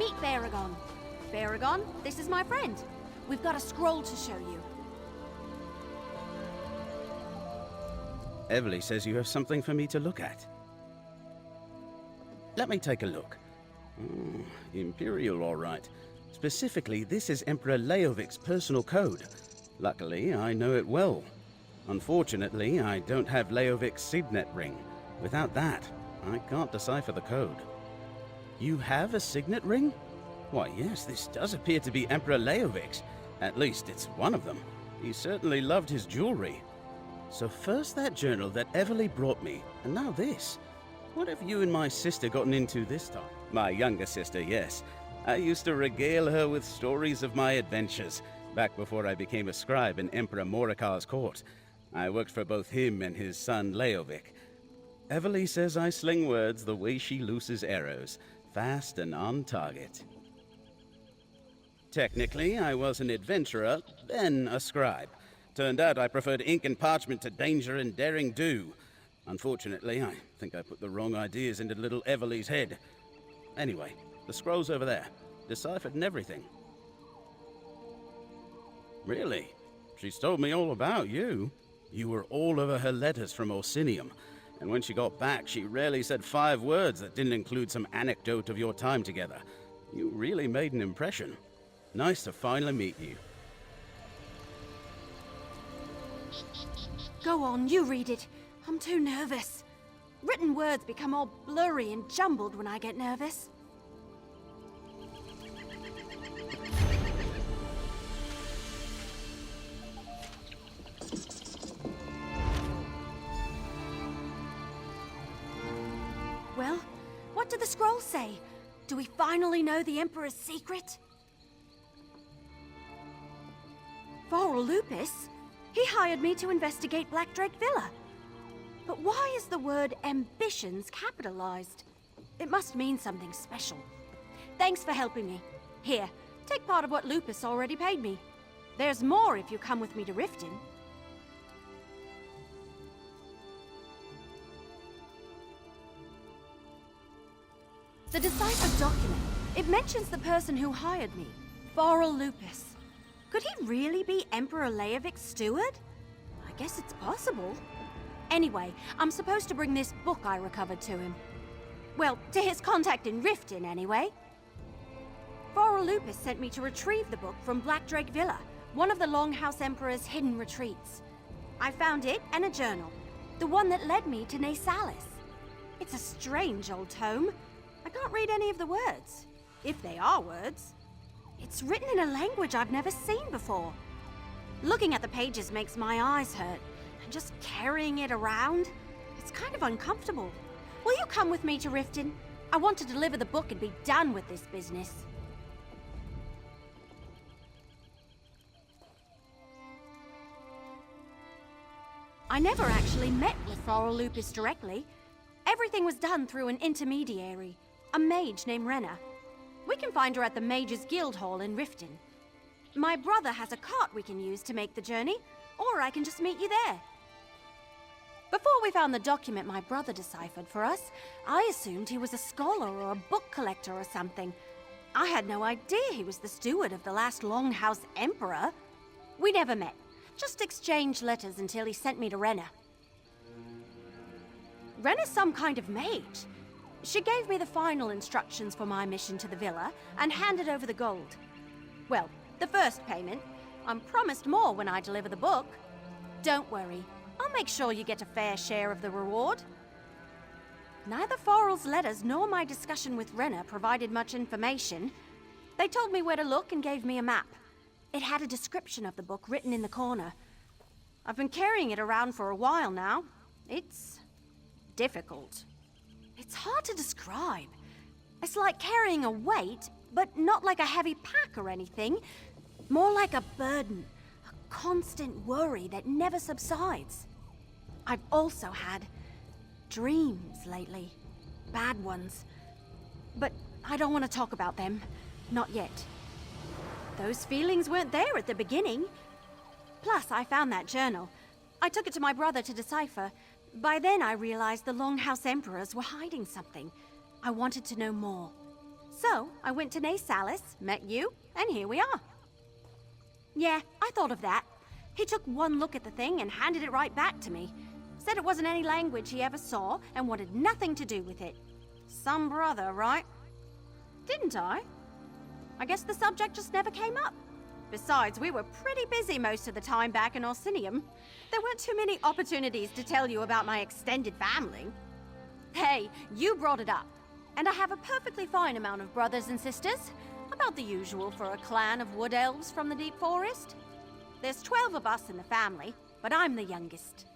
Meet Baragon. Baragon, this is my friend. We've got a scroll to show you. Evely says you have something for me to look at. Let me take a look. Imperial, all right. Specifically, this is Emperor Leovic's personal code. Luckily, I know it well. Unfortunately, I don't have Leovic's signet ring. Without that, I can't decipher the code. You have a signet ring? Why, yes, this does appear to be Emperor Leovic's. At least it's one of them. He certainly loved his jewelry. So first that journal that Evely brought me, and now this. What have you and my sister gotten into this time? My younger sister, yes. I used to regale her with stories of my adventures, back before I became a scribe in Emperor Morikar's court. I worked for both him and his son Leovic. Evely says I sling words the way she looses arrows, fast and on target. Technically, I was an adventurer, then a scribe. Turned out I preferred ink and parchment to danger and daring do. Unfortunately, I think I put the wrong ideas into little Evely's head. Anyway, the scroll's over there. Deciphered and everything. Really? She's told me all about you. You were all over her letters from Orsinium. And when she got back, she rarely said 5 words that didn't include some anecdote of your time together. You really made an impression. Nice to finally meet you. Go on, you read it. I'm too nervous. Written words become all blurry and jumbled when I get nervous. Well, what did the scroll say? Do we finally know the Emperor's secret? Varl Lupus? He hired me to investigate Blackdrake Villa. But why is the word ambitions capitalized? It must mean something special. Thanks for helping me. Here, take part of what Lupus already paid me. There's more if you come with me to Riften. The deciphered document. It mentions the person who hired me, Varl Lupus. Could he really be Emperor Leovic's steward? I guess it's possible. Anyway, I'm supposed to bring this book I recovered to him. Well, to his contact in Riften, anyway. Varl Lupus sent me to retrieve the book from Blackdrake Villa, one of the Longhouse Emperor's hidden retreats. I found it and a journal, the one that led me to Nasalis. It's a strange old tome. I can't read any of the words, if they are words. It's written in a language I've never seen before. Looking at the pages makes my eyes hurt, and just carrying it around, it's kind of uncomfortable. Will you come with me to Riften? I want to deliver the book and be done with this business. I never actually met with Varl Lupus directly. Everything was done through an intermediary, a mage named Renna. We can find her at the Mages Guild Hall in Riften. My brother has a cart we can use to make the journey, or I can just meet you there. Before we found the document my brother deciphered for us, I assumed he was a scholar or a book collector or something. I had no idea he was the steward of the last Longhouse Emperor. We never met, just exchanged letters until he sent me to Renna. Renna's some kind of mage. She gave me the final instructions for my mission to the villa and handed over the gold. Well, the first payment. I'm promised more when I deliver the book. Don't worry, I'll make sure you get a fair share of the reward. Neither Varl's letters nor my discussion with Renna provided much information. They told me where to look and gave me a map. It had a description of the book written in the corner. I've been carrying it around for a while now. It's difficult. It's hard to describe. It's like carrying a weight, but not like a heavy pack or anything. More like a burden, a constant worry that never subsides. I've also had dreams lately. Bad ones. But I don't want to talk about them. Not yet. Those feelings weren't there at the beginning. Plus, I found that journal. I took it to my brother to decipher. By then, I realized the Longhouse Emperors were hiding something. I wanted to know more. So, I went to Nasalis, met you, and here we are. Yeah, I thought of that. He took one look at the thing and handed it right back to me. Said it wasn't any language he ever saw and wanted nothing to do with it. Some brother, right? Didn't I? I guess the subject just never came up. Besides, we were pretty busy most of the time back in Orsinium. There weren't too many opportunities to tell you about my extended family. Hey, you brought it up. And I have a perfectly fine amount of brothers and sisters. About the usual for a clan of wood elves from the deep forest. There's 12 of us in the family, but I'm the youngest.